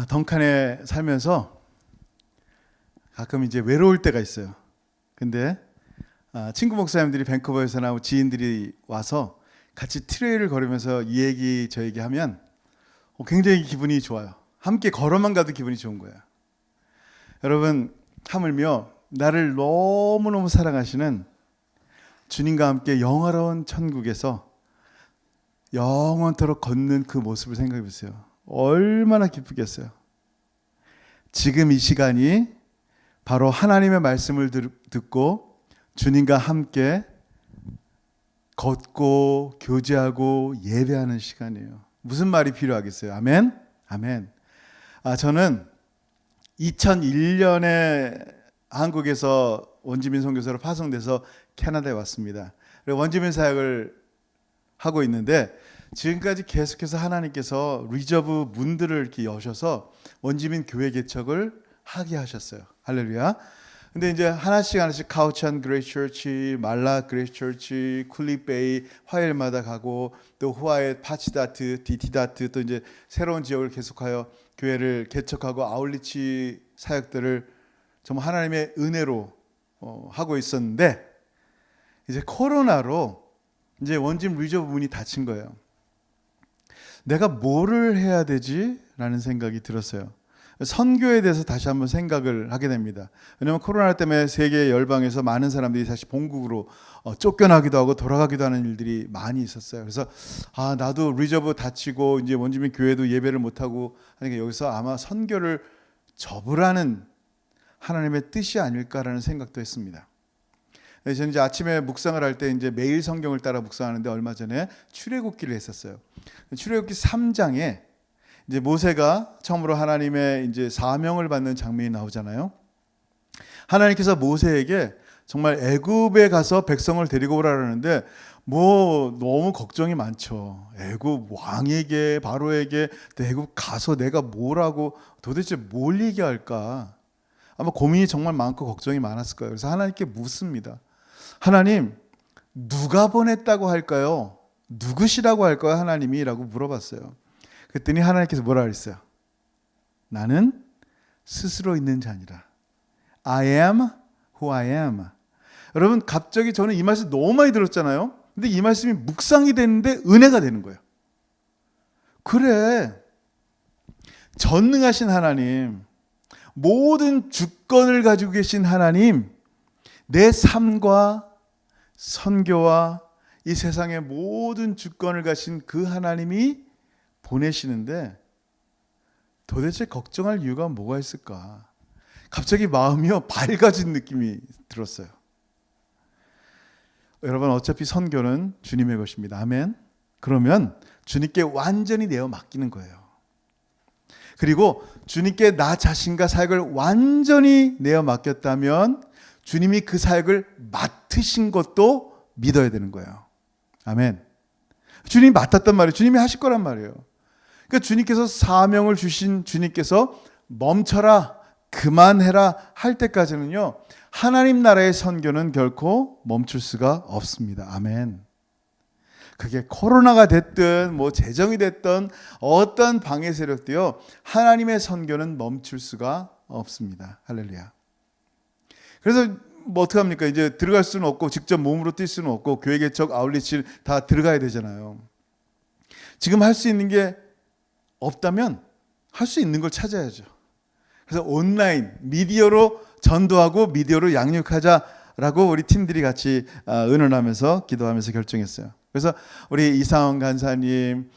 덩컨에 살면서 가끔 이제 외로울 때가 있어요. 근데 친구 목사님들이 밴쿠버에서나 지인들이 와서 같이 트레일을 걸으면서 이 얘기 저 얘기 하면 굉장히 기분이 좋아요. 함께 걸어만 가도 기분이 좋은 거예요. 여러분, 하물며 나를 너무너무 사랑하시는 주님과 함께 영화로운 천국에서 영원토록 걷는 그 모습을 생각해 보세요. 얼마나 기쁘겠어요. 지금 이 시간이 바로 하나님의 말씀을 듣고 주님과 함께 걷고 교제하고 예배하는 시간이에요. 무슨 말이 필요하겠어요? 아멘? 아멘. 저는 2001년에 한국에서 원주민 선교사로 파송돼서 캐나다에 왔습니다. 원주민 사역을 하고 있는데 지금까지 계속해서 하나님께서 리저브 문들을 이렇게 여셔서 원주민 교회 개척을 하게 하셨어요. 할렐루야. 근데 이제 하나씩 카우찬 그레이스 처치, 말라 그레이스 처치, 쿨리베이 화요일마다 가고 또 후아의 파치다트, 디티다트 또 이제 새로운 지역을 계속하여 교회를 개척하고 아울리치 사역들을 정말 하나님의 은혜로 하고 있었는데 이제 코로나로 이제 원주민 리저브 문이 닫힌 거예요. 내가 뭐를 해야 되지? 라는 생각이 들었어요. 선교에 대해서 다시 한번 생각을 하게 됩니다. 왜냐하면 코로나 때문에 세계 열방에서 많은 사람들이 다시 본국으로 쫓겨나기도 하고 돌아가기도 하는 일들이 많이 있었어요. 그래서 나도 리저브 닫히고 이제 원주민 교회도 예배를 못 하고 하니까 여기서 아마 선교를 접으라는 하나님의 뜻이 아닐까라는 생각도 했습니다. 저는 이제 아침에 묵상을 할 때 이제 매일 성경을 따라 묵상하는데 얼마 전에 출애굽기를 했었어요. 출애굽기 3장에 이제 모세가 처음으로 하나님의 이제 사명을 받는 장면이 나오잖아요. 하나님께서 모세에게 정말 애굽에 가서 백성을 데리고 오라 그러는데 뭐 너무 걱정이 많죠. 애굽 왕에게 바로에게 애굽 가서 내가 뭐라고 도대체 뭘 얘기할까? 아마 고민이 정말 많고 걱정이 많았을 거예요. 그래서 하나님께 묻습니다. 하나님, 누가 보냈다고 할까요? 누구시라고 할까요? 하나님이? 라고 물어봤어요. 그랬더니 하나님께서 뭐라 그랬어요? 나는 스스로 있는 자니라. I am who I am. 여러분, 갑자기 저는 이 말씀 너무 많이 들었잖아요. 근데 이 말씀이 묵상이 되는데 은혜가 되는 거예요. 그래, 전능하신 하나님, 모든 주권을 가지고 계신 하나님, 내 삶과 선교와 이 세상의 모든 주권을 가신 그 하나님이 보내시는데 도대체 걱정할 이유가 뭐가 있을까? 갑자기 마음이요 밝아진 느낌이 들었어요. 여러분, 어차피 선교는 주님의 것입니다. 아멘. 그러면 주님께 완전히 내어 맡기는 거예요. 그리고 주님께 나 자신과 사역을 완전히 내어 맡겼다면 주님이 그 사역을 맡으신 것도 믿어야 되는 거예요. 아멘. 주님이 맡았단 말이에요. 주님이 하실 거란 말이에요. 그러니까 주님께서 사명을 주신 주님께서 멈춰라, 그만해라 할 때까지는요, 하나님 나라의 선교는 결코 멈출 수가 없습니다. 아멘. 그게 코로나가 됐든 뭐 재정이 됐든 어떤 방해 세력도요, 하나님의 선교는 멈출 수가 없습니다. 할렐루야. 그래서 뭐 어떡합니까? 이제 들어갈 수는 없고 직접 몸으로 뛸 수는 없고 교회 개척 아울리치 다 들어가야 되잖아요. 지금 할 수 있는 게 없다면 할 수 있는 걸 찾아야죠. 그래서 온라인 미디어로 전도하고 미디어로 양육하자라고 우리 팀들이 같이 의논하면서 기도하면서 결정했어요. 그래서 우리 이상원 간사님,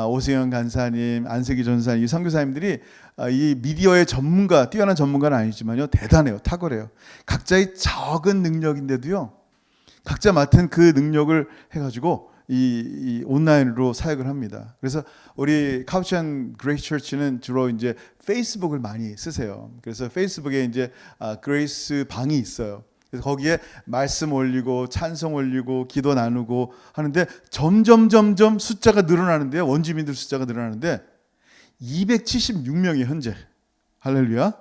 오승현 간사님, 안석기 전사님, 이 선교사님들이 이 미디어의 전문가, 뛰어난 전문가는 아니지만요, 대단해요, 탁월해요. 각자의 적은 능력인데도요, 각자 맡은 그 능력을 해가지고 이 온라인으로 사역을 합니다. 그래서 우리 카우찬 그레이스 처치는 주로 이제 페이스북을 많이 쓰세요. 그래서 페이스북에 이제 그레이스 방이 있어요. 그래서 거기에 말씀 올리고 찬송 올리고 기도 나누고 하는데 점점 숫자가 늘어나는데요. 원주민들 숫자가 늘어나는데 276명이 현재. 할렐루야.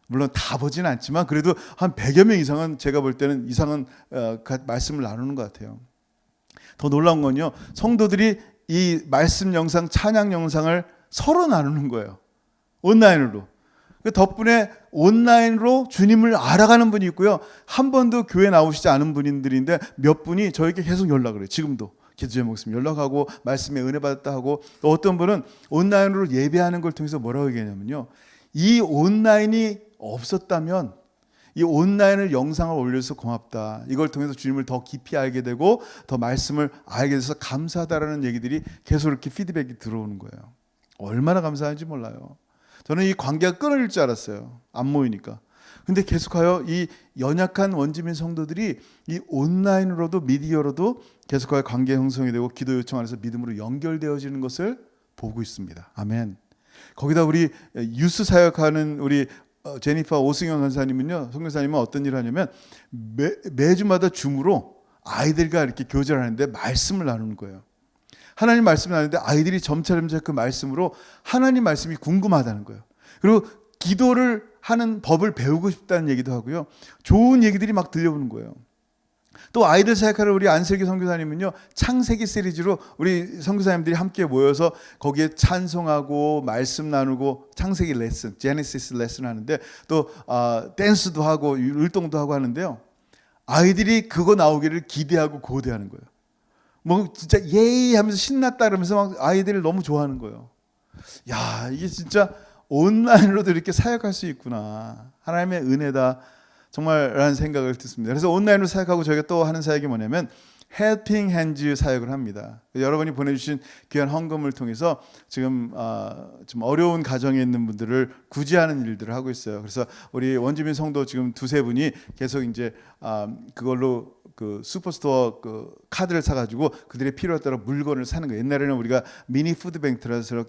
물론 다 보진 않지만 그래도 한 100여 명 이상은 제가 볼 때는 이상은 말씀을 나누는 것 같아요. 더 놀라운 건요, 성도들이 이 말씀 영상, 찬양 영상을 서로 나누는 거예요. 온라인으로. 그 덕분에 온라인으로 주님을 알아가는 분이 있고요. 한 번도 교회 나오시지 않은 분들인데 몇 분이 저에게 계속 연락을 해요. 지금도 기도 제목 있으면 연락하고 말씀에 은혜 받았다 하고, 또 어떤 분은 온라인으로 예배하는 걸 통해서 뭐라고 얘기하냐면요. 이 온라인이 없었다면, 이 온라인을 영상을 올려서 고맙다, 이걸 통해서 주님을 더 깊이 알게 되고 더 말씀을 알게 돼서 감사하다라는 얘기들이 계속 이렇게 피드백이 들어오는 거예요. 얼마나 감사한지 몰라요. 저는 이 관계가 끊어질 줄 알았어요. 안 모이니까. 근데 계속하여 이 연약한 원주민 성도들이 이 온라인으로도 미디어로도 계속하여 관계 형성이 되고 기도 요청 안에서 믿음으로 연결되어지는 것을 보고 있습니다. 아멘. 거기다 우리 유스 사역하는 우리 제니퍼 오승영 간사님은요, 선교사님은 어떤 일을 하냐면 매주마다 줌으로 아이들과 이렇게 교제를 하는데 말씀을 나누는 거예요. 하나님 말씀을 나누는데 아이들이 점차점차 그 말씀으로 하나님 말씀이 궁금하다는 거예요. 그리고 기도를 하는 법을 배우고 싶다는 얘기도 하고요. 좋은 얘기들이 막 들려오는 거예요. 또 아이들 사역하는 우리 안슬기 선교사님은요, 창세기 시리즈로 우리 선교사님들이 함께 모여서 거기에 찬송하고 말씀 나누고 창세기 레슨, 제네시스 레슨 하는데 또 댄스도 하고 율동도 하고 하는데요. 아이들이 그거 나오기를 기대하고 고대하는 거예요. 뭐 진짜 예이 하면서 신났다 그러면서 막 아이들을 너무 좋아하는 거예요. 야, 이게 진짜 온라인으로도 이렇게 사역할 수 있구나. 하나님의 은혜다. 정말 라는 생각을 듣습니다. 그래서 온라인으로 사역하고 저희가 또 하는 사역이 뭐냐면 헬핑 핸즈 사역을 합니다. 여러분이 보내주신 귀한 헌금을 통해서 지금 좀 어려운 가정에 있는 분들을 구제하는 일들을 하고 있어요. 그래서 우리 원주민 성도 지금 두세 분이 계속 이제 그걸로 그 슈퍼스토어 그 카드를 사가지고 그들의 필요에 따라 물건을 사는 거예요. 옛날에는 우리가 미니 푸드뱅크라서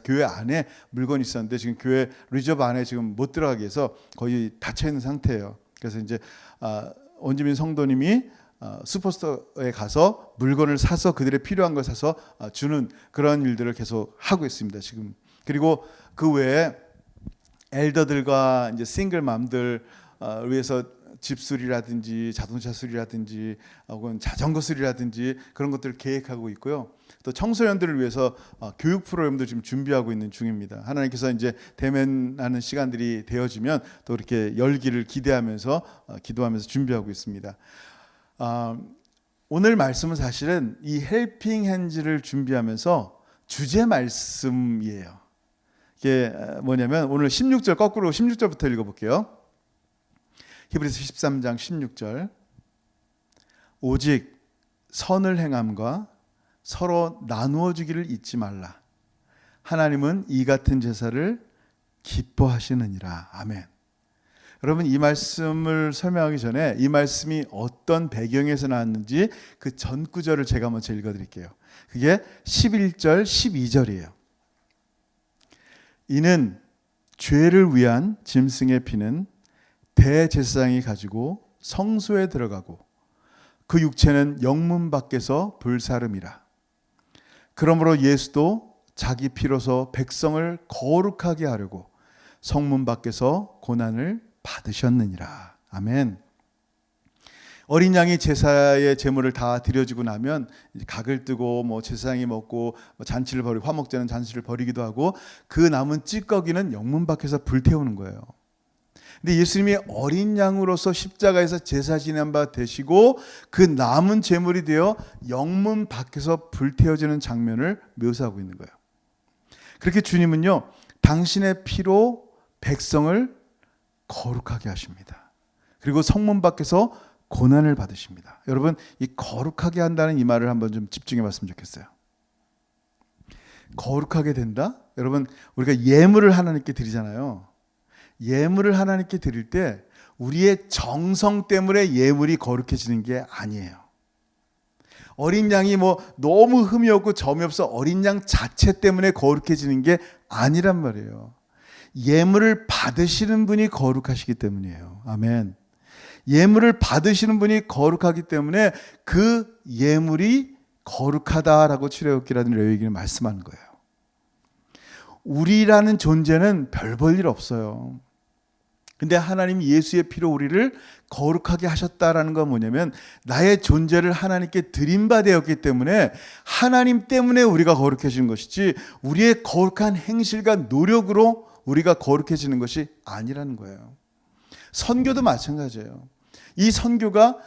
교회 안에 물건이 있었는데 지금 교회 리저브 안에 지금 못 들어가게 해서 거의 닫혀 있는 상태예요. 그래서 이제 원주민 성도님이 슈퍼스토어에 가서 물건을 사서 그들의 필요한 걸 사서 주는 그런 일들을 계속 하고 있습니다. 지금. 그리고 그 외에 엘더들과 이제 싱글맘들 위해서 집 수리라든지 자동차 수리라든지 혹은 자전거 수리라든지 그런 것들을 계획하고 있고요. 또 청소년들을 위해서 교육 프로그램도 지금 준비하고 있는 중입니다. 하나님께서 이제 대면하는 시간들이 되어지면 또 이렇게 열기를 기대하면서 기도하면서 준비하고 있습니다. 오늘 말씀은 사실은 이 헬핑 핸즈를 준비하면서 주제 말씀이에요. 이게 뭐냐면 오늘 16절 거꾸로 16절부터 읽어볼게요. 히브리서 13장 16절. 오직 선을 행함과 서로 나누어 주기를 잊지 말라. 하나님은 이 같은 제사를 기뻐하시느니라. 아멘. 여러분, 이 말씀을 설명하기 전에 이 말씀이 어떤 배경에서 나왔는지 그 전 구절을 제가 먼저 읽어드릴게요. 그게 11절 12절이에요. 이는 죄를 위한 짐승의 피는 대제사장이 가지고 성소에 들어가고 그 육체는 영문 밖에서 불사름이라. 그러므로 예수도 자기 피로서 백성을 거룩하게 하려고 성문 밖에서 고난을 받으셨느니라. 아멘. 어린 양이 제사의 제물을 다 드려지고 나면 각을 뜨고 뭐 제사장이 먹고 잔치를 벌이고 화목제는 잔치를 벌이기도 하고 그 남은 찌꺼기는 영문 밖에서 불태우는 거예요. 근데 예수님이 어린 양으로서 십자가에서 제사 지낸 바 되시고 그 남은 제물이 되어 영문 밖에서 불태워지는 장면을 묘사하고 있는 거예요. 그렇게 주님은요, 당신의 피로 백성을 거룩하게 하십니다. 그리고 성문 밖에서 고난을 받으십니다. 여러분, 이 거룩하게 한다는 이 말을 한번 좀 집중해 봤으면 좋겠어요. 거룩하게 된다? 여러분, 우리가 예물을 하나님께 드리잖아요. 예물을 하나님께 드릴 때 우리의 정성 때문에 예물이 거룩해지는 게 아니에요. 어린 양이 뭐 너무 흠이 없고 점이 없어 어린 양 자체 때문에 거룩해지는 게 아니란 말이에요. 예물을 받으시는 분이 거룩하시기 때문이에요. 아멘. 예물을 받으시는 분이 거룩하기 때문에 그 예물이 거룩하다라고 출애굽기라는 레위기는 말씀하는 거예요. 우리라는 존재는 별 볼 일 없어요. 근데 하나님이 예수의 피로 우리를 거룩하게 하셨다라는 건 뭐냐면 나의 존재를 하나님께 드림받았기 때문에 하나님 때문에 우리가 거룩해지는 것이지 우리의 거룩한 행실과 노력으로 우리가 거룩해지는 것이 아니라는 거예요. 선교도 마찬가지예요. 이 선교가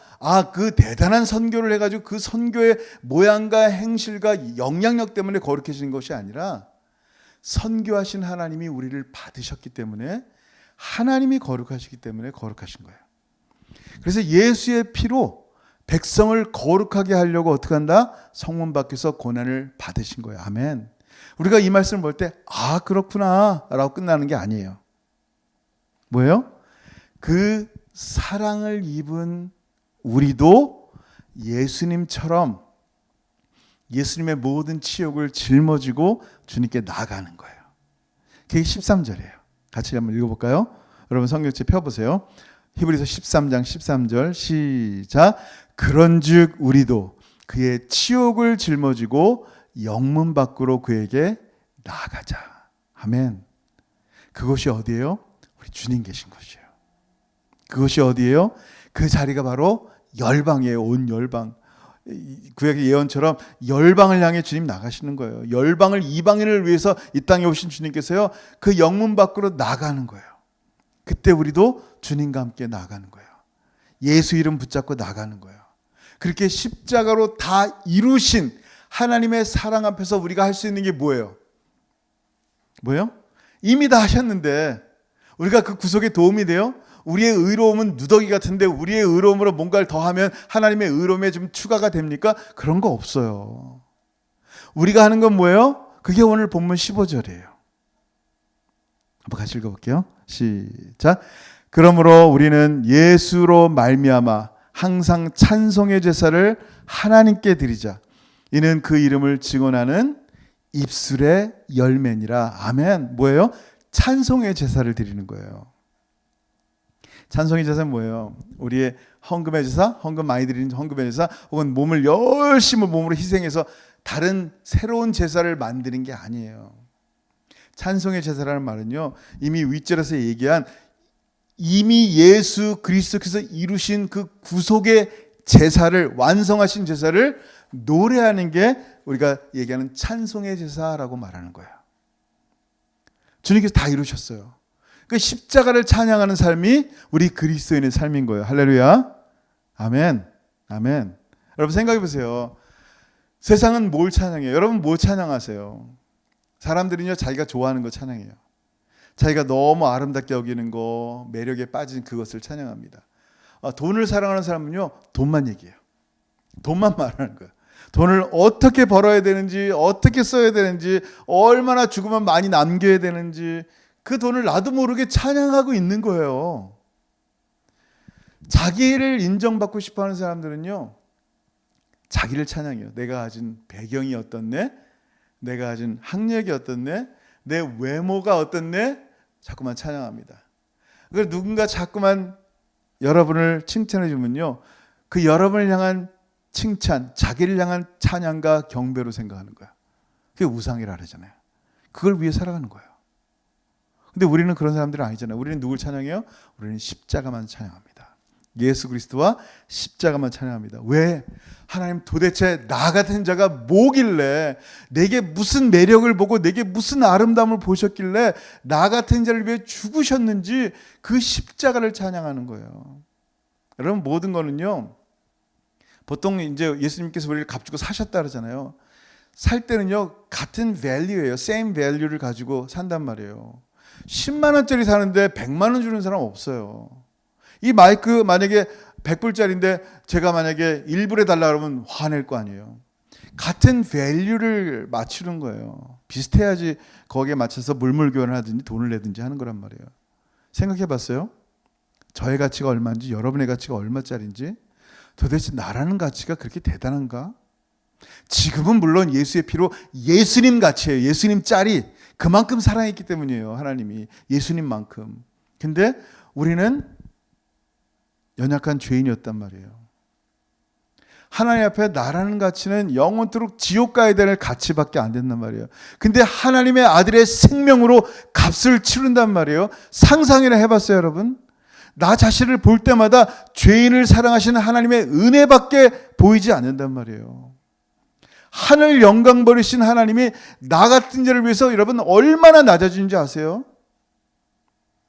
그 대단한 선교를 해가지고 그 선교의 모양과 행실과 영향력 때문에 거룩해지는 것이 아니라 선교하신 하나님이 우리를 받으셨기 때문에 하나님이 거룩하시기 때문에 거룩하신 거예요. 그래서 예수의 피로 백성을 거룩하게 하려고 어떻게 한다? 성문 밖에서 고난을 받으신 거예요. 아멘. 우리가 이 말씀을 볼 때 그렇구나 라고 끝나는 게 아니에요. 뭐예요? 그 사랑을 입은 우리도 예수님처럼 예수님의 모든 치욕을 짊어지고 주님께 나아가는 거예요. 그게 13절이에요. 같이 한번 읽어볼까요? 여러분 성경책 펴보세요. 히브리서 13장 13절 시작. 그런즉 우리도 그의 치욕을 짊어지고 영문 밖으로 그에게 나아가자. 아멘. 그것이 어디예요? 우리 주님 계신 곳이에요. 그것이 어디예요? 그 자리가 바로 열방이에요. 온 열방. 구약의 예언처럼 열방을 향해 주님 나가시는 거예요. 열방을 이방인을 위해서 이 땅에 오신 주님께서요. 그 영문 밖으로 나가는 거예요. 그때 우리도 주님과 함께 나가는 거예요. 예수 이름 붙잡고 나가는 거예요. 그렇게 십자가로 다 이루신 하나님의 사랑 앞에서 우리가 할 수 있는 게 뭐예요? 뭐예요? 이미 다 하셨는데 우리가 그 구속에 도움이 돼요? 우리의 의로움은 누더기 같은데 우리의 의로움으로 뭔가를 더하면 하나님의 의로움에 좀 추가가 됩니까? 그런 거 없어요. 우리가 하는 건 뭐예요? 그게 오늘 본문 15절이에요. 한번 같이 읽어볼게요. 시작. 그러므로 우리는 예수로 말미암아 항상 찬송의 제사를 하나님께 드리자. 이는 그 이름을 증언하는 입술의 열매니라. 아멘. 뭐예요? 찬송의 제사를 드리는 거예요. 찬송의 제사는 뭐예요? 우리의 헌금의 제사, 헌금 많이 드리는 헌금의 제사, 혹은 몸을 열심히 몸으로 희생해서 다른 새로운 제사를 만드는 게 아니에요. 찬송의 제사라는 말은요, 이미 윗절에서 얘기한 이미 예수 그리스도께서 이루신 그 구속의 제사를, 완성하신 제사를 노래하는 게 우리가 얘기하는 찬송의 제사라고 말하는 거예요. 주님께서 다 이루셨어요. 그 십자가를 찬양하는 삶이 우리 그리스도인의 삶인 거예요. 할렐루야. 아멘. 아멘. 여러분 생각해 보세요. 세상은 뭘 찬양해요? 여러분 뭐 찬양하세요? 사람들은요 자기가 좋아하는 거 찬양해요. 자기가 너무 아름답게 여기는 거, 매력에 빠진 그것을 찬양합니다. 돈을 사랑하는 사람은요 돈만 얘기해요. 돈만 말하는 거예요. 돈을 어떻게 벌어야 되는지, 어떻게 써야 되는지, 얼마나 죽으면 많이 남겨야 되는지, 그 돈을 나도 모르게 찬양하고 있는 거예요. 자기를 인정받고 싶어하는 사람들은요 자기를 찬양해요. 내가 가진 배경이 어떻네, 내가 가진 학력이 어떻네, 내 외모가 어떻네, 자꾸만 찬양합니다. 그래서 누군가 자꾸만 여러분을 칭찬해 주면요 그 여러분을 향한 칭찬, 자기를 향한 찬양과 경배로 생각하는 거야. 그게 우상이라 그러잖아요. 그걸 위해 살아가는 거예요. 근데 우리는 그런 사람들은 아니잖아요. 우리는 누굴 찬양해요? 우리는 십자가만 찬양합니다. 예수 그리스도와 십자가만 찬양합니다. 왜? 하나님 도대체 나 같은 자가 뭐길래, 내게 무슨 매력을 보고 내게 무슨 아름다움을 보셨길래 나 같은 자를 위해 죽으셨는지 그 십자가를 찬양하는 거예요. 여러분 모든 거는요 보통 이제 예수님께서 우리를 값주고 사셨다 그러잖아요. 살 때는요 같은 value예요. same value를 가지고 산단 말이에요. 10만 원짜리 사는데 100만 원 주는 사람 없어요. 이 마이크 만약에 100불짜리인데 제가 만약에 1불에 달라 그러면 화낼 거 아니에요. 같은 value를 맞추는 거예요. 비슷해야지 거기에 맞춰서 물물 교환을 하든지 돈을 내든지 하는 거란 말이에요. 생각해 봤어요? 저의 가치가 얼마인지, 여러분의 가치가 얼마짜리인지, 도대체 나라는 가치가 그렇게 대단한가? 지금은 물론 예수의 피로 예수님 가치예요. 예수님 짤이 그만큼 사랑했기 때문이에요. 하나님이 예수님만큼. 근데 우리는 연약한 죄인이었단 말이에요. 하나님 앞에 나라는 가치는 영원토록 지옥 가야 될 가치밖에 안 된단 말이에요. 근데 하나님의 아들의 생명으로 값을 치른단 말이에요. 상상이나 해봤어요, 여러분? 나 자신을 볼 때마다 죄인을 사랑하시는 하나님의 은혜밖에 보이지 않는단 말이에요. 하늘 영광 버리신 하나님이 나 같은 자를 위해서 여러분 얼마나 낮아지는지 아세요?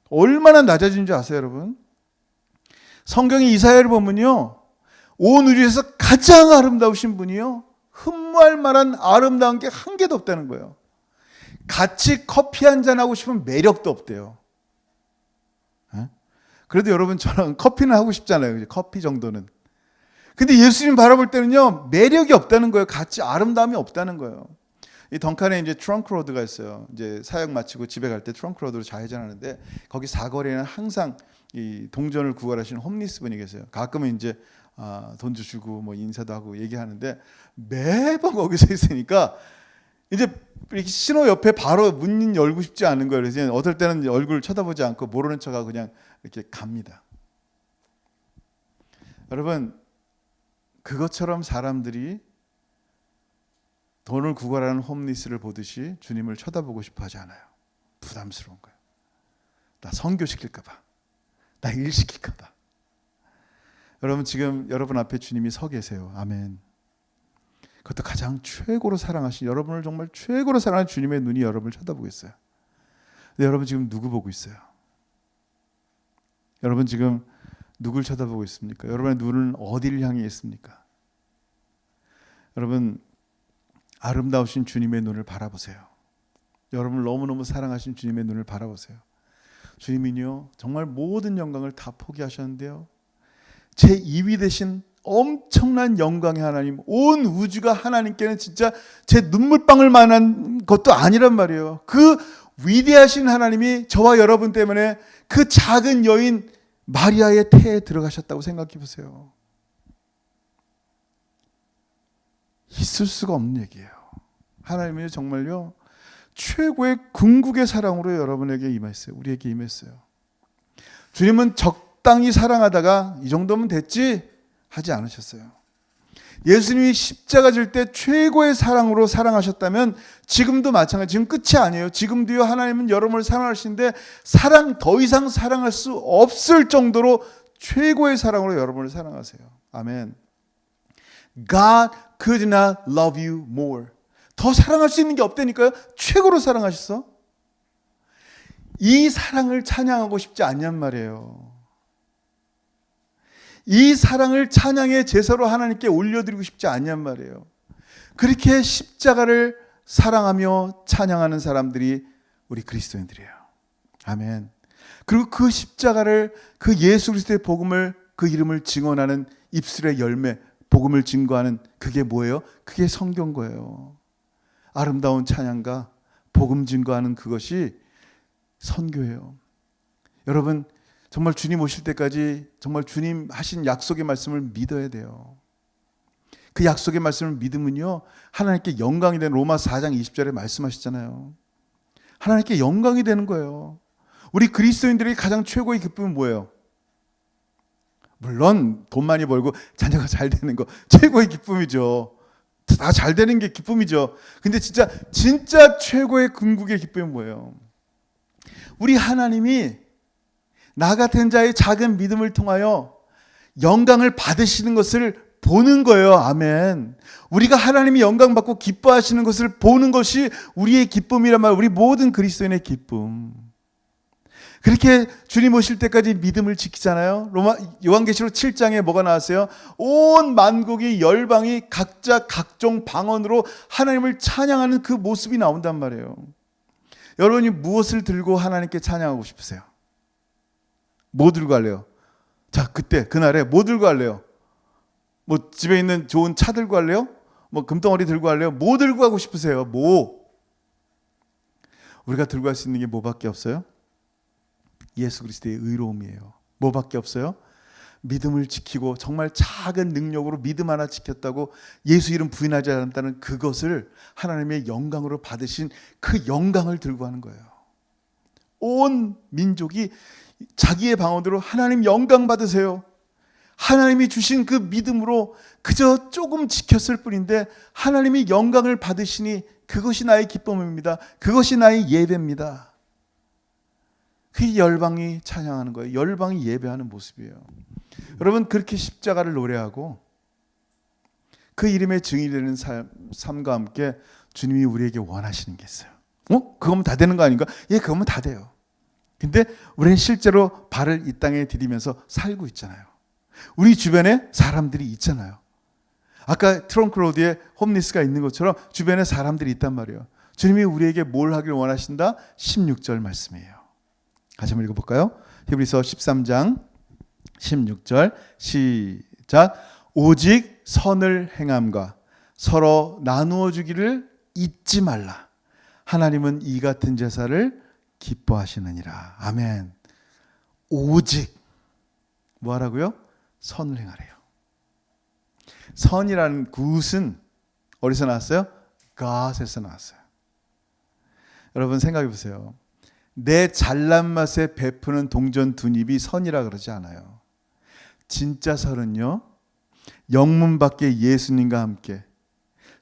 얼마나 낮아지는지 아세요, 여러분? 성경의 이사야를 보면요, 온 우주에서 가장 아름다우신 분이요, 흠모할 만한 아름다운 게 한 개도 없다는 거예요. 같이 커피 한잔 하고 싶은 매력도 없대요. 그래도 여러분 저는 커피는 하고 싶잖아요. 커피 정도는. 근데 예수님 바라볼 때는요, 매력이 없다는 거예요. 같이 아름다움이 없다는 거예요. 이 덩칸에 이제 트렁크 로드가 있어요. 이제 사역 마치고 집에 갈 때 트렁크 로드로 좌회전하는데 거기 사거리에는 항상 이 동전을 구걸하시는 홈리스 분이 계세요. 가끔은 이제 돈 주시고 뭐 인사도 하고 얘기하는데 매번 거기 서 있으니까 이제 이렇게 신호 옆에 바로 문 열고 싶지 않은 거예요. 그래서 어떨 때는 얼굴 쳐다보지 않고 모르는 척하고 그냥 이렇게 갑니다. 여러분, 그것처럼 사람들이 돈을 구걸하는 홈리스를 보듯이 주님을 쳐다보고 싶어 하지 않아요. 부담스러운 거예요. 나 선교시킬까 봐. 나 일시킬까 봐. 여러분, 지금 여러분 앞에 주님이 서 계세요. 아멘. 그것도 가장 최고로 사랑하신, 여러분을 정말 최고로 사랑하는 주님의 눈이 여러분을 쳐다보고 있어요. 근데 여러분 지금 누구 보고 있어요? 여러분 지금 누굴 쳐다보고 있습니까? 여러분의 눈은 어디를 향해 있습니까? 여러분, 아름다우신 주님의 눈을 바라보세요. 여러분을 너무너무 사랑하신 주님의 눈을 바라보세요. 주님은요, 정말 모든 영광을 다 포기하셨는데요, 제 2위 되신 엄청난 영광의 하나님, 온 우주가 하나님께는 진짜 제 눈물방울 만한 것도 아니란 말이에요. 그 위대하신 하나님이 저와 여러분 때문에 그 작은 여인 마리아의 태에 들어가셨다고 생각해 보세요. 있을 수가 없는 얘기예요. 하나님이 정말요, 최고의 궁극의 사랑으로 여러분에게 임했어요. 우리에게 임했어요. 주님은 적당히 사랑하다가 이 정도면 됐지 하지 않으셨어요. 예수님이 십자가 질 때 최고의 사랑으로 사랑하셨다면 지금도 마찬가지. 지금 끝이 아니에요. 지금도요, 하나님은 여러분을 사랑하시는데 더 이상 사랑할 수 없을 정도로 최고의 사랑으로 여러분을 사랑하세요. 아멘. God could not love you more. 더 사랑할 수 있는 게 없다니까요. 최고로 사랑하셨어. 이 사랑을 찬양하고 싶지 않냔 말이에요. 이 사랑을 찬양의 제사로 하나님께 올려드리고 싶지 않냔 말이에요. 그렇게 십자가를 사랑하며 찬양하는 사람들이 우리 그리스도인들이에요. 아멘. 그리고 그 십자가를, 그 예수 그리스도의 복음을, 그 이름을 증언하는 입술의 열매, 복음을 증거하는, 그게 뭐예요? 그게 성경 거예요. 아름다운 찬양과 복음 증거하는 그것이 선교예요. 여러분, 정말 주님 오실 때까지 정말 주님 하신 약속의 말씀을 믿어야 돼요. 그 약속의 말씀을 믿으면요, 하나님께 영광이 되는, 로마 4장 20절에 말씀하시잖아요. 하나님께 영광이 되는 거예요. 우리 그리스도인들이 가장 최고의 기쁨은 뭐예요? 물론 돈 많이 벌고 자녀가 잘 되는 거 최고의 기쁨이죠. 다 잘 되는 게 기쁨이죠. 근데 진짜 최고의 궁극의 기쁨은 뭐예요? 우리 하나님이 나 같은 자의 작은 믿음을 통하여 영광을 받으시는 것을 보는 거예요. 아멘. 우리가 하나님이 영광 받고 기뻐하시는 것을 보는 것이 우리의 기쁨이란 말, 우리 모든 그리스도인의 기쁨. 그렇게 주님 오실 때까지 믿음을 지키잖아요. 요한계시록 7장에 뭐가 나왔어요? 온 만국이, 열방이 각자 각종 방언으로 하나님을 찬양하는 그 모습이 나온단 말이에요. 여러분이 무엇을 들고 하나님께 찬양하고 싶으세요? 뭐 들고 갈래요? 자, 그날에 뭐 들고 갈래요? 뭐 집에 있는 좋은 차 들고 갈래요? 뭐 금덩어리 들고 갈래요? 뭐 들고 가고 싶으세요? 뭐? 우리가 들고 갈 수 있는 게 뭐밖에 없어요? 예수 그리스도의 의로움이에요. 뭐밖에 없어요? 믿음을 지키고 정말 작은 능력으로 믿음 하나 지켰다고 예수 이름 부인하지 않았다는 그것을 하나님의 영광으로 받으신 그 영광을 들고 하는 거예요. 온 민족이 자기의 방언으로 하나님 영광 받으세요. 하나님이 주신 그 믿음으로 그저 조금 지켰을 뿐인데 하나님이 영광을 받으시니 그것이 나의 기쁨입니다. 그것이 나의 예배입니다. 그 열방이 찬양하는 거예요. 열방이 예배하는 모습이에요. 여러분 그렇게 십자가를 노래하고 그 이름의 증인이 되는 삶과 함께 주님이 우리에게 원하시는 게 있어요. 그거면 다 되는 거 아닌가? 예, 그거면 다 돼요. 근데 우리는 실제로 발을 이 땅에 디디면서 살고 있잖아요. 우리 주변에 사람들이 있잖아요. 아까 트렁크 로드에 홈리스가 있는 것처럼 주변에 사람들이 있단 말이에요. 주님이 우리에게 뭘 하길 원하신다? 16절 말씀이에요. 같이 한번 읽어볼까요? 히브리서 13장 16절 시작. 오직 선을 행함과 서로 나누어 주기를 잊지 말라. 하나님은 이 같은 제사를 기뻐하시느니라. 아멘. 오직 뭐 하라고요? 선을 행하래요. 선이라는 굿은 어디서 나왔어요? God에서 나왔어요. 여러분 생각해 보세요. 내 잘난 맛에 베푸는 동전 두 입이 선이라 그러지 않아요. 진짜 선은요, 영문 밖에 예수님과 함께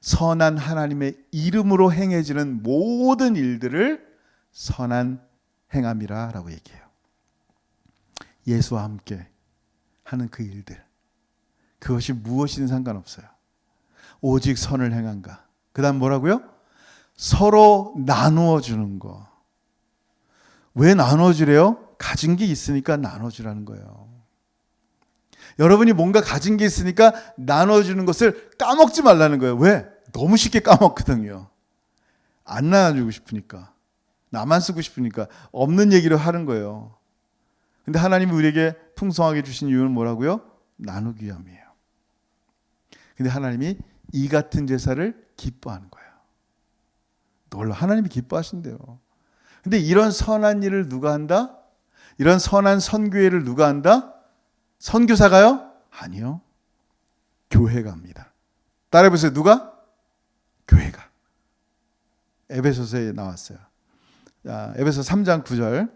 선한 하나님의 이름으로 행해지는 모든 일들을 선한 행함이라 라고 얘기해요. 예수와 함께 하는 그 일들, 그것이 무엇이든 상관없어요. 오직 선을 행한가. 그 다음 뭐라고요? 서로 나누어 주는 거. 왜 나누어 주래요? 가진 게 있으니까 나누어 주라는 거예요. 여러분이 뭔가 가진 게 있으니까 나누어 주는 것을 까먹지 말라는 거예요. 왜? 너무 쉽게 까먹거든요. 안 나눠주고 싶으니까, 나만 쓰고 싶으니까 없는 얘기를 하는 거예요. 근데 하나님이 우리에게 풍성하게 주신 이유는 뭐라고요? 나누기 위함이에요. 근데 하나님이 이 같은 제사를 기뻐하는 거예요. 놀라, 하나님이 기뻐하신대요. 근데 이런 선한 일을 누가 한다? 이런 선한 선교회를 누가 한다? 선교사가요? 아니요. 교회가 합니다. 따라해보세요. 누가? 교회가. 에베소서에 나왔어요. 자, 에베소 3장 9절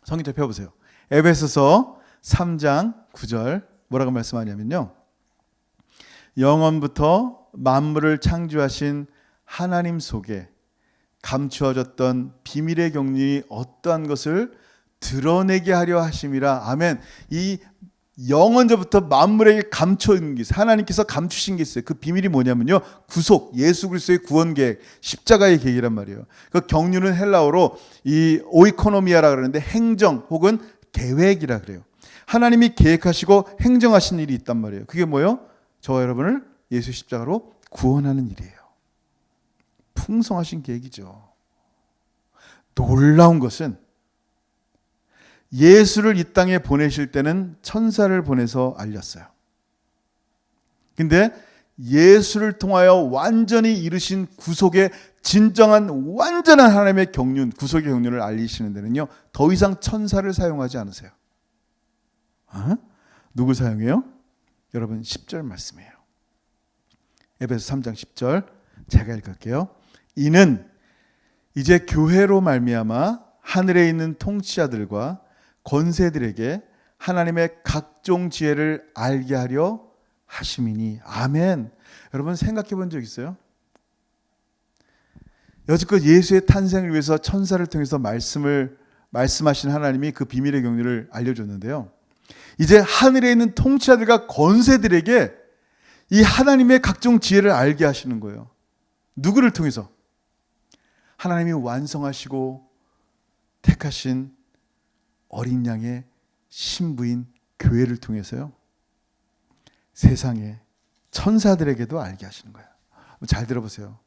성경책 펴보세요. 에베소서 3장 9절 뭐라고 말씀하냐면요, 영원부터 만물을 창조하신 하나님 속에 감추어졌던 비밀의 경륜이 어떠한 것을 드러내게 하려 하심이라. 아멘. 이 영원전부터 만물에게 감춰있는 게 있어요. 하나님께서 감추신 게 있어요. 그 비밀이 뭐냐면요, 구속, 예수 그리스도의 구원 계획, 십자가의 계획이란 말이에요. 그 경륜은 헬라어로 이 오이코노미아라 그러는데 행정 혹은 계획이라 그래요. 하나님이 계획하시고 행정하신 일이 있단 말이에요. 그게 뭐예요? 저와 여러분을 예수 십자가로 구원하는 일이에요. 풍성하신 계획이죠. 놀라운 것은 예수를 이 땅에 보내실 때는 천사를 보내서 알렸어요. 근데 예수를 통하여 완전히 이루신 구속의 진정한 완전한 하나님의 경륜, 구속의 경륜을 알리시는 데는요, 더 이상 천사를 사용하지 않으세요. 누굴 사용해요? 여러분 10절 말씀이에요. 에베소 3장 10절 제가 읽을게요. 이는 이제 교회로 말미암아 하늘에 있는 통치자들과 권세들에게 하나님의 각종 지혜를 알게 하려 하심이니. 아멘. 여러분 생각해 본 적 있어요? 여지껏 예수의 탄생을 위해서 천사를 통해서 말씀하신 하나님이 그 비밀의 경륜을 알려줬는데요, 이제 하늘에 있는 통치자들과 권세들에게 이 하나님의 각종 지혜를 알게 하시는 거예요. 누구를 통해서? 하나님이 완성하시고 택하신 어린 양의 신부인 교회를 통해서요, 세상의 천사들에게도 알게 하시는 거예요. 잘 들어보세요.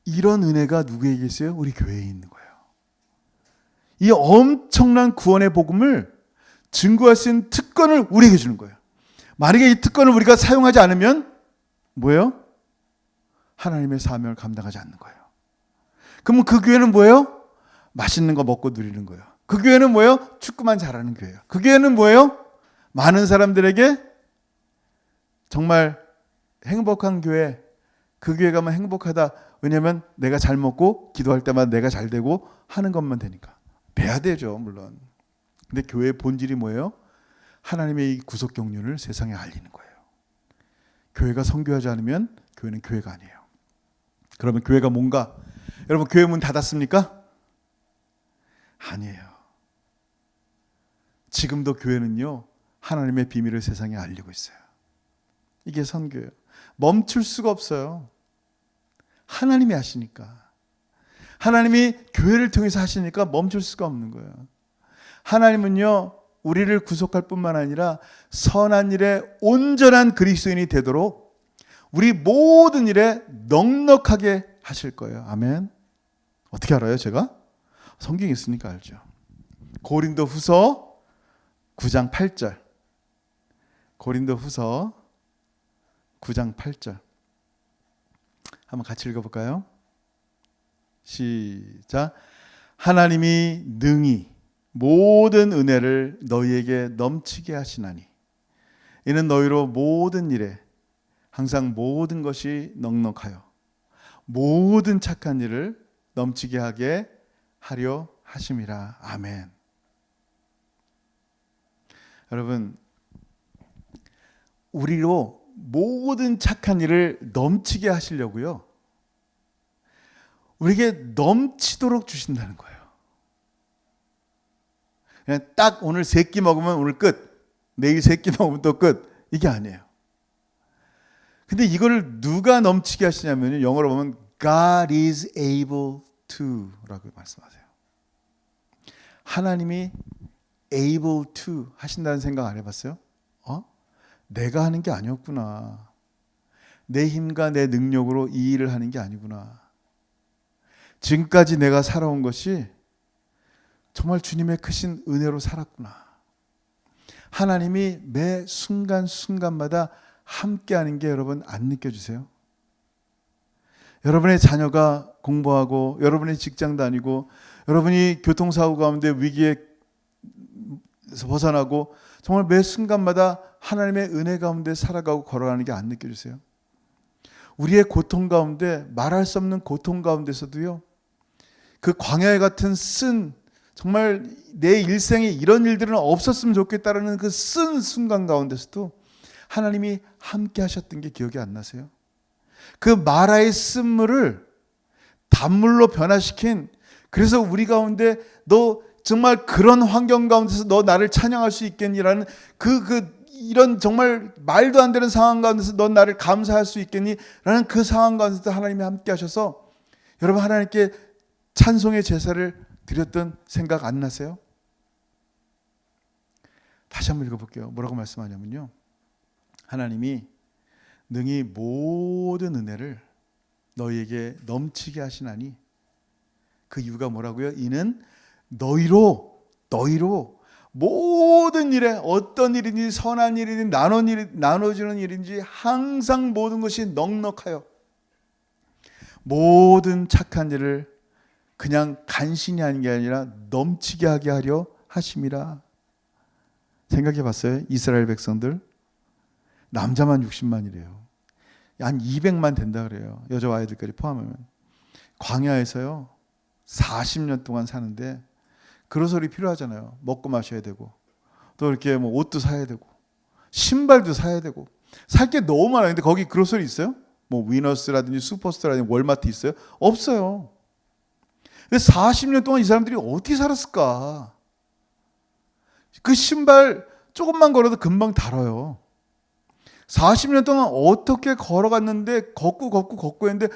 이런 은혜가 누구에게 있어요? 우리 교회에 있는 거예요. 이 엄청난 구원의 복음을 증거할 수 있는 특권을 우리에게 주는 거예요. 만약에 이 특권을 우리가 사용하지 않으면 뭐예요? 하나님의 사명을 감당하지 않는 거예요. 그러면 그 교회는 뭐예요? 맛있는 거 먹고 누리는 거예요. 그 교회는 뭐예요? 축구만 잘하는 교회예요. 그 교회는 뭐예요? 많은 사람들에게 정말 행복한 교회, 그 교회 가면 행복하다. 왜냐하면 내가 잘 먹고 기도할 때마다 내가 잘 되고 하는 것만 되니까. 돼야 되죠, 물론. 근데 교회의 본질이 뭐예요? 하나님의 이 구속 경륜을 세상에 알리는 거예요. 교회가 선교하지 않으면 교회는 교회가 아니에요. 그러면 교회가 뭔가? 여러분 교회 문 닫았습니까? 아니에요. 지금도 교회는요, 하나님의 비밀을 세상에 알리고 있어요. 이게 선교예요. 멈출 수가 없어요. 하나님이 하시니까. 하나님이 교회를 통해서 하시니까 멈출 수가 없는 거예요. 하나님은요, 우리를 구속할 뿐만 아니라 선한 일에 온전한 그리스도인이 되도록 우리 모든 일에 넉넉하게 하실 거예요. 아멘. 어떻게 알아요, 제가? 성경이 있으니까 알죠. 고린도후서 9장 8절. 고린도후서 9장 8절. 한번 같이 읽어볼까요? 시작. 하나님이 능히 모든 은혜를 너희에게 넘치게 하시나니 이는 너희로 모든 일에 항상 모든 것이 넉넉하여 모든 착한 일을 넘치게 하게 하려 하심이라. 아멘. 여러분, 우리로 모든 착한 일을 넘치게 하시려고요, 우리에게 넘치도록 주신다는 거예요. 그냥 딱 오늘 3끼 먹으면 오늘 끝, 내일 3끼 먹으면 또 끝, 이게 아니에요. 근데 이거를 누가 넘치게 하시냐면 영어로 보면 God is able to 라고 말씀하세요. 하나님이 able to 하신다는 생각 안 해봤어요? 내가 하는 게 아니었구나. 내 힘과 내 능력으로 이 일을 하는 게 아니구나. 지금까지 내가 살아온 것이 정말 주님의 크신 은혜로 살았구나. 하나님이 매 순간순간마다 함께하는 게 여러분 안 느껴지세요? 여러분의 자녀가 공부하고 여러분의 직장 다니고 여러분이 교통사고 가운데 위기에서 벗어나고 정말 매 순간마다 하나님의 은혜 가운데 살아가고 걸어가는 게 안 느껴지세요? 우리의 고통 가운데, 말할 수 없는 고통 가운데서도요, 그 광야 같은 정말 내 일생에 이런 일들은 없었으면 좋겠다라는 그 순간 가운데서도 하나님이 함께 하셨던 게 기억이 안 나세요? 그 마라의 쓴물을 단물로 변화시킨, 그래서 우리 가운데 너 정말 그런 환경 가운데서 너 나를 찬양할 수 있겠니라는 이런 정말 말도 안 되는 상황 가운데서 넌 나를 감사할 수 있겠니? 라는 그 상황 가운데서 하나님이 함께 하셔서 여러분 하나님께 찬송의 제사를 드렸던 생각 안 나세요? 다시 한번 읽어볼게요. 뭐라고 말씀하냐면요, 하나님이 능히 모든 은혜를 너희에게 넘치게 하시나니 그 이유가 뭐라고요? 이는 너희로 모든 일에 어떤 일인지 선한 일이든 나눠주는 일인지 항상 모든 것이 넉넉하여 모든 착한 일을 그냥 간신히 하는 게 아니라 넘치게 하게 하려 하심이라. 생각해 봤어요? 이스라엘 백성들 남자만 60만이래요. 한 200만 된다 그래요. 여자와 아이들까지 포함하면. 광야에서요 40년 동안 사는데 그로설이 필요하잖아요. 먹고 마셔야 되고 또 이렇게 뭐 옷도 사야 되고 신발도 사야 되고 살 게 너무 많아요. 근데 거기 그로설이 있어요? 뭐 위너스라든지 슈퍼스타라든지 월마트 있어요? 없어요. 근데 40년 동안 이 사람들이 어떻게 살았을까? 그 신발 조금만 걸어도 금방 닳아요. 40년 동안 어떻게 걸어갔는데 걷고 했는데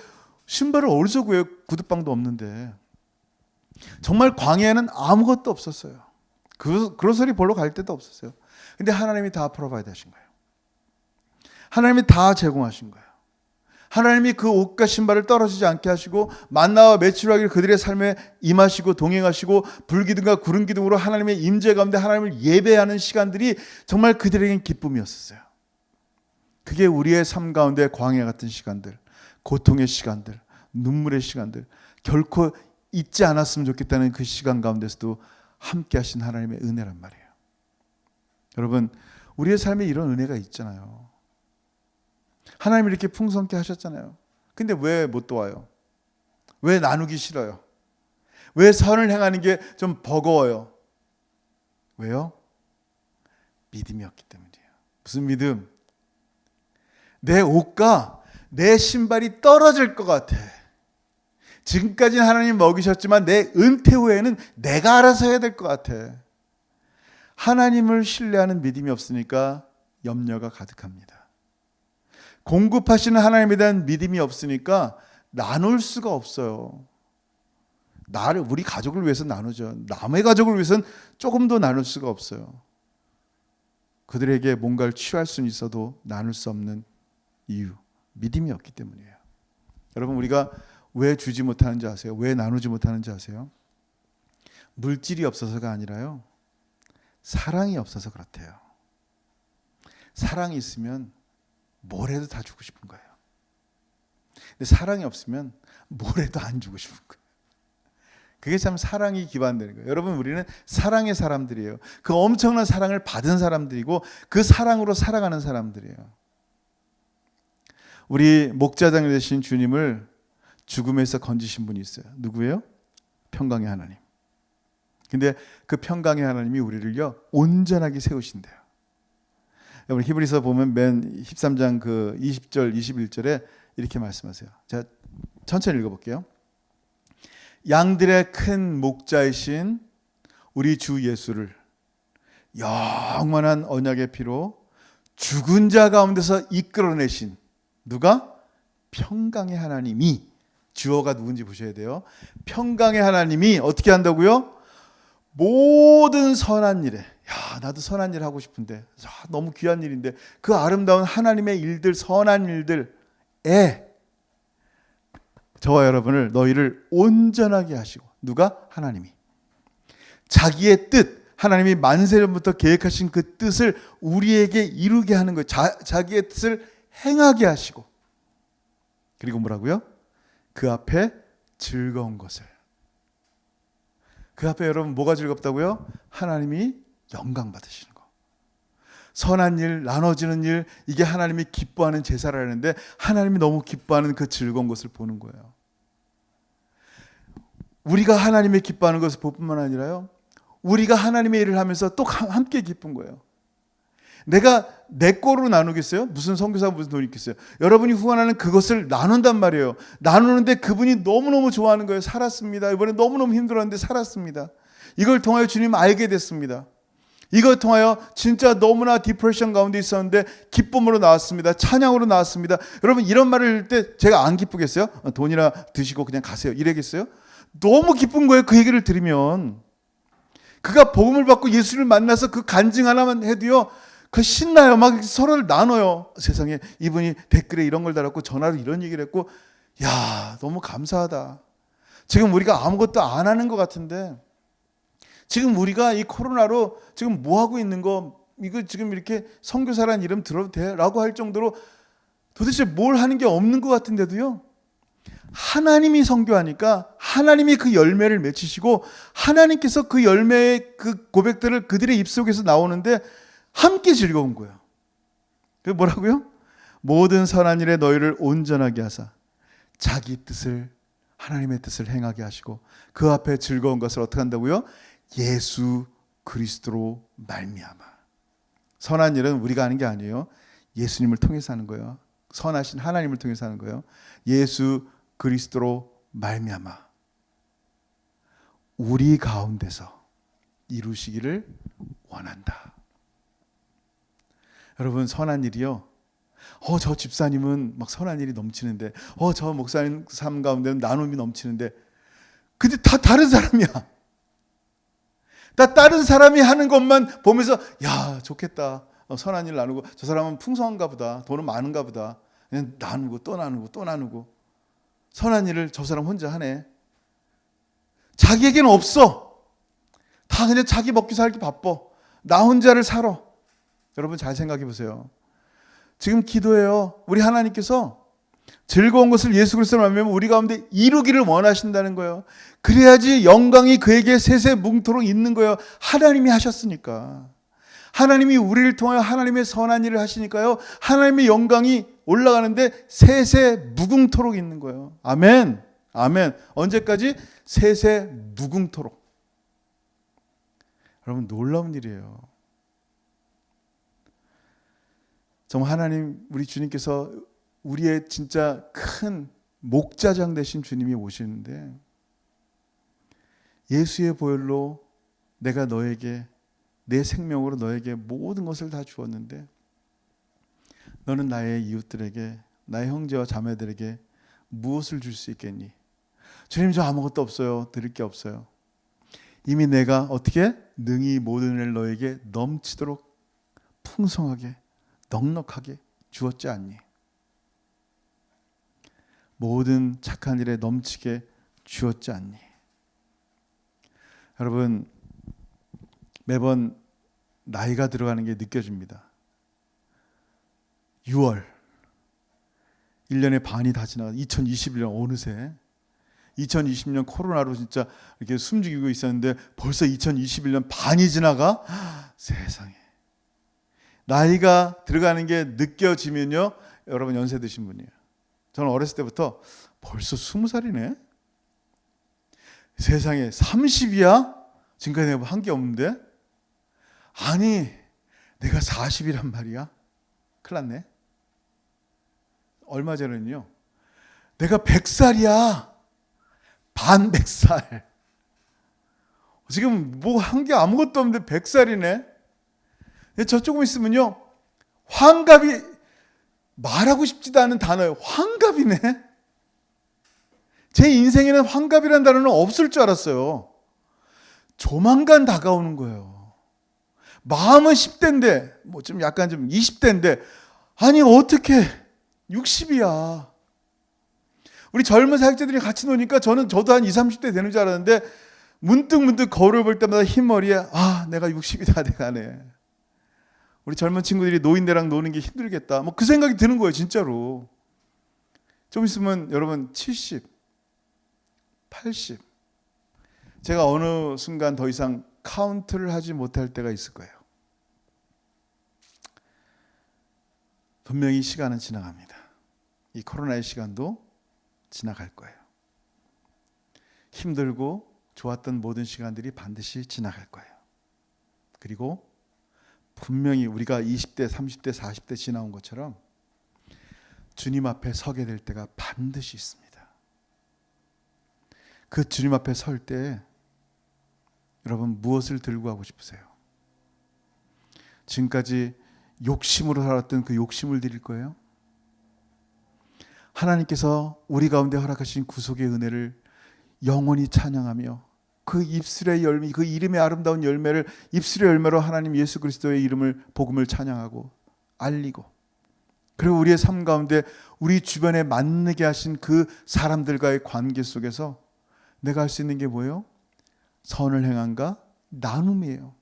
신발을 어디서 구해요? 구두방도 없는데. 정말 광야에는 아무것도 없었어요. 그로서리 보러 갈 데도 없었어요. 근데 하나님이 다 프로바이드 하신 거예요. 하나님이 다 제공하신 거예요. 하나님이 그 옷과 신발을 떨어지지 않게 하시고 만나와 메추라기를 그들의 삶에 임하시고 동행하시고 불기둥과 구름기둥으로 하나님의 임재 가운데 하나님을 예배하는 시간들이 정말 그들에겐 기쁨이었어요. 그게 우리의 삶 가운데 광야 같은 시간들, 고통의 시간들, 눈물의 시간들, 결코 잊지 않았으면 좋겠다는 그 시간 가운데서도 함께 하신 하나님의 은혜란 말이에요. 여러분, 우리의 삶에 이런 은혜가 있잖아요. 하나님이 이렇게 풍성케 하셨잖아요. 근데 왜 못 도와요? 왜 나누기 싫어요? 왜 선을 행하는 게 좀 버거워요? 왜요? 믿음이 없기 때문이에요. 무슨 믿음? 내 옷과 내 신발이 떨어질 것 같아. 지금까지는 하나님 먹이셨지만 내 은퇴 후에는 내가 알아서 해야 될 것 같아. 하나님을 신뢰하는 믿음이 없으니까 염려가 가득합니다. 공급하시는 하나님에 대한 믿음이 없으니까 나눌 수가 없어요. 우리 가족을 위해서 나누죠. 남의 가족을 위해서는 조금 더 나눌 수가 없어요. 그들에게 뭔가를 취할 수는 있어도 나눌 수 없는 이유, 믿음이 없기 때문이에요. 여러분, 우리가 왜 주지 못하는지 아세요? 왜 나누지 못하는지 아세요? 물질이 없어서가 아니라요, 사랑이 없어서 그렇대요. 사랑이 있으면 뭘 해도 다 주고 싶은 거예요. 근데 사랑이 없으면 뭘 해도 안 주고 싶은 거예요. 그게 참 사랑이 기반되는 거예요. 여러분, 우리는 사랑의 사람들이에요. 그 엄청난 사랑을 받은 사람들이고 그 사랑으로 살아가는 사람들이에요. 우리 목자장 되신 주님을 죽음에서 건지신 분이 있어요. 누구예요? 평강의 하나님. 근데 그 평강의 하나님이 우리를요, 온전하게 세우신대요. 여러분, 히브리서 보면 맨 13장 그 20절 21절에 이렇게 말씀하세요. 자, 천천히 읽어볼게요. 양들의 큰 목자이신 우리 주 예수를 영원한 언약의 피로 죽은 자 가운데서 이끌어내신 누가? 평강의 하나님이, 주어가 누군지 보셔야 돼요. 평강의 하나님이 어떻게 한다고요? 모든 선한 일에, 나도 선한 일 하고 싶은데, 너무 귀한 일인데, 그 아름다운 하나님의 일들, 선한 일들에 저와 여러분을, 너희를 온전하게 하시고, 누가? 하나님이. 자기의 뜻, 하나님이 만세전부터 계획하신 그 뜻을 우리에게 이루게 하는 거예요. 자기의 뜻을 행하게 하시고, 그리고 뭐라고요? 그 앞에 즐거운 것을. 그 앞에 여러분 뭐가 즐겁다고요? 하나님이 영광 받으시는 거. 선한 일, 나눠지는 일, 이게 하나님이 기뻐하는 제사라는데 하나님이 너무 기뻐하는 그 즐거운 것을 보는 거예요. 우리가 하나님의 기뻐하는 것을 볼 뿐만 아니라요, 우리가 하나님의 일을 하면서 또 함께 기쁜 거예요. 내가 내 거로 나누겠어요? 무슨 선교사가 무슨 돈이 있겠어요? 여러분이 후원하는 그것을 나눈단 말이에요. 나누는데 그분이 너무너무 좋아하는 거예요. 살았습니다. 이번에 너무너무 힘들었는데 살았습니다. 이걸 통하여 주님 알게 됐습니다. 이걸 통하여 진짜 너무나 디프레션 가운데 있었는데 기쁨으로 나왔습니다. 찬양으로 나왔습니다. 여러분, 이런 말을 할 때 제가 안 기쁘겠어요? 돈이나 드시고 그냥 가세요, 이래겠어요? 너무 기쁜 거예요. 그 얘기를 들으면. 그가 복음을 받고 예수를 만나서 그 간증 하나만 해도요, 그 신나요. 막 서로를 나눠요. 세상에, 이분이 댓글에 이런 걸 달았고 전화로 이런 얘기를 했고, 야, 너무 감사하다. 지금 우리가 아무것도 안 하는 것 같은데, 지금 우리가 이 코로나로 지금 뭐 하고 있는 거, 이거 지금 이렇게 선교사라는 이름 들어도 돼? 라고 할 정도로 도대체 뭘 하는 게 없는 것 같은데도요, 하나님이 선교하니까 하나님이 그 열매를 맺히시고 하나님께서 그 열매의 그 고백들을 그들의 입속에서 나오는데 함께 즐거운 거예요. 그 뭐라고요? 모든 선한 일에 너희를 온전하게 하사 자기 뜻을, 하나님의 뜻을 행하게 하시고 그 앞에 즐거운 것을 어떻게 한다고요? 예수 그리스도로 말미암아. 선한 일은 우리가 하는 게 아니에요. 예수님을 통해서 하는 거예요. 선하신 하나님을 통해서 하는 거예요. 예수 그리스도로 말미암아 우리 가운데서 이루시기를 원한다. 여러분, 선한 일이요, 저 집사님은 막 선한 일이 넘치는데, 저 목사님 삶 가운데는 나눔이 넘치는데, 근데 다 다른 사람이야. 다 다른 사람이 하는 것만 보면서, 야, 좋겠다. 선한 일 나누고, 저 사람은 풍성한가 보다. 돈은 많은가 보다. 그냥 나누고 또 나누고 또 나누고. 선한 일을 저 사람 혼자 하네. 자기에게는 없어. 다 그냥 자기 먹기 살기 바빠. 나 혼자를 살아. 여러분, 잘 생각해 보세요. 지금 기도해요. 우리 하나님께서 즐거운 것을 예수 그리스도로 말미암아 우리 가운데 이루기를 원하신다는 거예요. 그래야지 영광이 그에게 세세뭉토록 있는 거예요. 하나님이 하셨으니까. 하나님이 우리를 통하여 하나님의 선한 일을 하시니까요, 하나님의 영광이 올라가는데 세세무궁토록 있는 거예요. 아멘. 아멘. 언제까지? 세세무궁토록. 여러분, 놀라운 일이에요. 정말 하나님, 우리 주님께서 우리의 진짜 큰 목자장 되신 주님이 오시는데 예수의 보혈로 내가 너에게 내 생명으로 너에게 모든 것을 다 주었는데 너는 나의 이웃들에게 나의 형제와 자매들에게 무엇을 줄 수 있겠니? 주님 저 아무것도 없어요. 드릴 게 없어요. 이미 내가 어떻게 능히 모든 일을 너에게 넘치도록 풍성하게 넉넉하게 주었지 않니? 모든 착한 일에 넘치게 주었지 않니? 여러분 매번 나이가 들어가는 게 느껴집니다. 6월 1년의 반이 다 지나가 2021년 어느새 2020년 코로나로 진짜 이렇게 숨죽이고 있었는데 벌써 2021년 반이 지나가? 세상에. 나이가 들어가는 게 느껴지면요. 여러분 연세 드신 분이에요. 저는 어렸을 때부터 벌써 20살이네? 세상에 30이야? 지금까지 내가 한 게 없는데? 아니 내가 40이란 말이야? 큰일 났네. 얼마 전에는요. 내가 100살이야. 반 100살. 지금 뭐 한 게 아무것도 없는데 100살이네. 저 조금 있으면요. 환갑이 말하고 싶지도 않은 단어예요. 환갑이네. 제 인생에는 환갑이라는 단어는 없을 줄 알았어요. 조만간 다가오는 거예요. 마음은 10대인데 뭐 좀 약간 좀 20대인데 아니 어떻게 60이야. 우리 젊은 사역자들이 같이 노니까 저도 한 20, 30대 되는 줄 알았는데 문득 거울을 볼 때마다 흰머리에 내가 60이 다 돼가네. 우리 젊은 친구들이 노인네랑 노는 게 힘들겠다. 뭐 그 생각이 드는 거예요, 진짜로. 좀 있으면 여러분 70, 80. 제가 어느 순간 더 이상 카운트를 하지 못할 때가 있을 거예요. 분명히 시간은 지나갑니다. 이 코로나의 시간도 지나갈 거예요. 힘들고 좋았던 모든 시간들이 반드시 지나갈 거예요. 그리고 분명히 우리가 20대, 30대, 40대 지나온 것처럼 주님 앞에 서게 될 때가 반드시 있습니다. 그 주님 앞에 설 때 여러분 무엇을 들고 가고 싶으세요? 지금까지 욕심으로 살았던 그 욕심을 드릴 거예요? 하나님께서 우리 가운데 허락하신 구속의 은혜를 영원히 찬양하며 그 입술의 열매, 그 이름의 아름다운 열매를 입술의 열매로 하나님 예수 그리스도의 이름을 복음을 찬양하고 알리고 그리고 우리의 삶 가운데 우리 주변에 만나게 하신 그 사람들과의 관계 속에서 내가 할 수 있는 게 뭐예요? 선을 행함과 나눔이에요.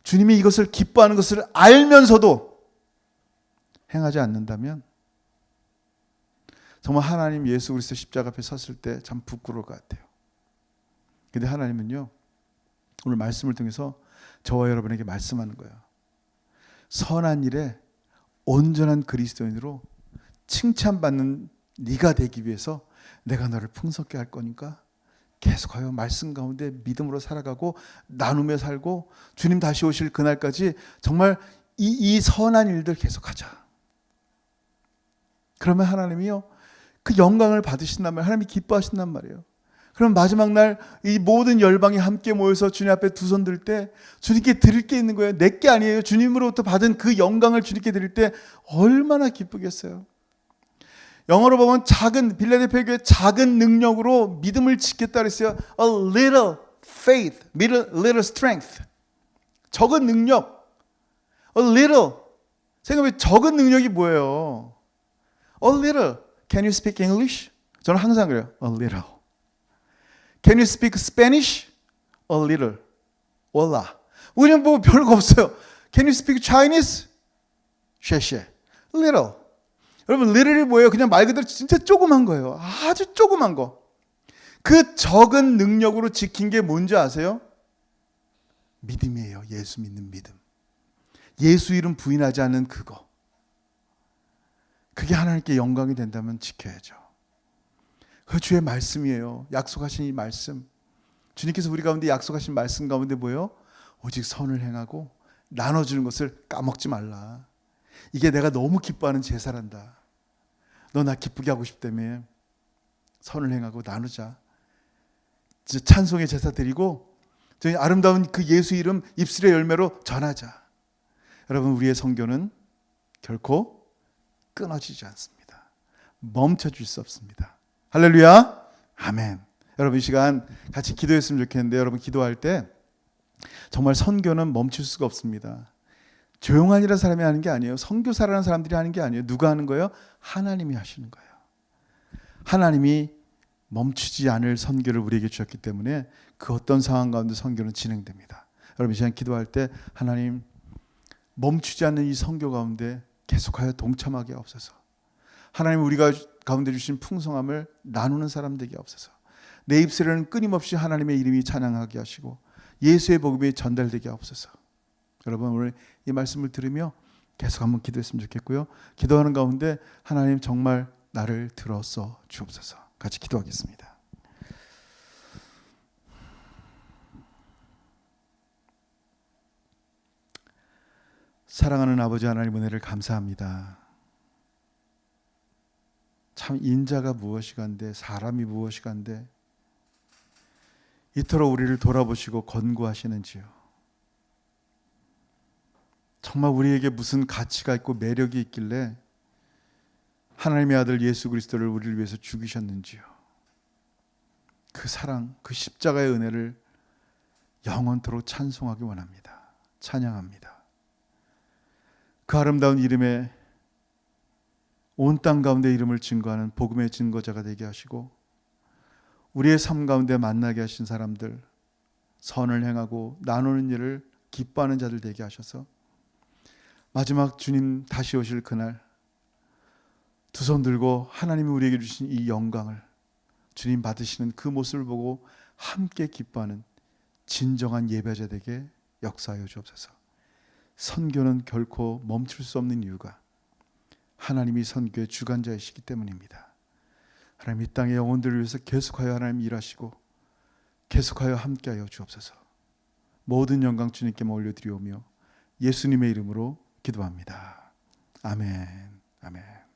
주님이 이것을 기뻐하는 것을 알면서도 행하지 않는다면 정말 하나님 예수 그리스도 십자가 앞에 섰을 때 참 부끄러울 것 같아요. 근데 하나님은요, 오늘 말씀을 통해서 저와 여러분에게 말씀하는 거예요. 선한 일에 온전한 그리스도인으로 칭찬받는 네가 되기 위해서 내가 너를 풍성케 할 거니까 계속하여 말씀 가운데 믿음으로 살아가고 나누며 살고 주님 다시 오실 그날까지 정말 이 선한 일들 계속하자. 그러면 하나님이요, 그 영광을 받으신단 말이에요. 하나님이 기뻐하신단 말이에요. 그럼 마지막 날 이 모든 열방이 함께 모여서 주님 앞에 두 손 들 때 주님께 드릴 게 있는 거예요. 내 게 아니에요. 주님으로부터 받은 그 영광을 주님께 드릴 때 얼마나 기쁘겠어요. 영어로 보면 빌라델피아 교회 작은 능력으로 믿음을 짓겠다 그랬어요. A little faith, little strength. 적은 능력. A little. 생각해보면 적은 능력이 뭐예요? A little. Can you speak English? 저는 항상 그래요. A little. Can you speak Spanish? A little. Hola. 우리는 뭐 별거 없어요. Can you speak Chinese? 谢谢. Little. 여러분, little이 뭐예요? 그냥 말 그대로 진짜 조그만 거예요. 아주 조그만 거. 그 적은 능력으로 지킨 게 뭔지 아세요? 믿음이에요. 예수 믿는 믿음. 예수 이름 부인하지 않는 그거. 그게 하나님께 영광이 된다면 지켜야죠. 그 주의 말씀이에요. 약속하신 이 말씀. 주님께서 우리 가운데 약속하신 말씀 가운데 뭐예요? 오직 선을 행하고 나눠주는 것을 까먹지 말라. 이게 내가 너무 기뻐하는 제사란다. 너 나 기쁘게 하고 싶다며. 선을 행하고 나누자. 찬송의 제사 드리고 저희 아름다운 그 예수 이름 입술의 열매로 전하자. 여러분, 우리의 선교는 결코 끊어지지 않습니다. 멈춰질 수 없습니다. 할렐루야. 아멘. 여러분, 이 시간 같이 기도했으면 좋겠는데, 여러분 기도할 때 정말 선교는 멈출 수가 없습니다. 조용한이라는 사람이 하는 게 아니에요. 선교사라는 사람들이 하는 게 아니에요. 누가 하는 거예요? 하나님이 하시는 거예요. 하나님이 멈추지 않을 선교를 우리에게 주셨기 때문에 그 어떤 상황 가운데 선교는 진행됩니다. 여러분, 이 시간 기도할 때 하나님, 멈추지 않는 이 선교 가운데 계속하여 동참하게 없어서, 하나님, 우리가 가운데 주신 풍성함을 나누는 사람 되게 없어서, 내 입술에는 끊임없이 하나님의 이름이 찬양하게 하시고 예수의 복음이 전달되게 없어서. 여러분, 오늘 이 말씀을 들으며 계속 한번 기도했으면 좋겠고요. 기도하는 가운데 하나님, 정말 나를 들어서 주옵소서. 같이 기도하겠습니다. 사랑하는 아버지 하나님, 은혜를 감사합니다. 참 인자가 무엇이간데 사람이 무엇이간데 이토록 우리를 돌아보시고 권고하시는지요. 정말 우리에게 무슨 가치가 있고 매력이 있길래 하나님의 아들 예수 그리스도를 우리를 위해서 죽이셨는지요. 그 사랑, 그 십자가의 은혜를 영원토록 찬송하기 원합니다. 찬양합니다. 그 아름다운 이름에 온 땅 가운데 이름을 증거하는 복음의 증거자가 되게 하시고, 우리의 삶 가운데 만나게 하신 사람들, 선을 행하고 나누는 일을 기뻐하는 자들 되게 하셔서 마지막 주님 다시 오실 그날 두 손 들고 하나님이 우리에게 주신 이 영광을 주님 받으시는 그 모습을 보고 함께 기뻐하는 진정한 예배자 되게 역사하여 주옵소서. 선교는 결코 멈출 수 없는 이유가 하나님이 선교의 주관자이시기 때문입니다. 하나님, 이 땅의 영혼들을 위해서 계속하여 하나님 일하시고 계속하여 함께하여 주옵소서. 모든 영광 주님께만 올려드리오며 예수님의 이름으로 기도합니다. 아멘. 아멘.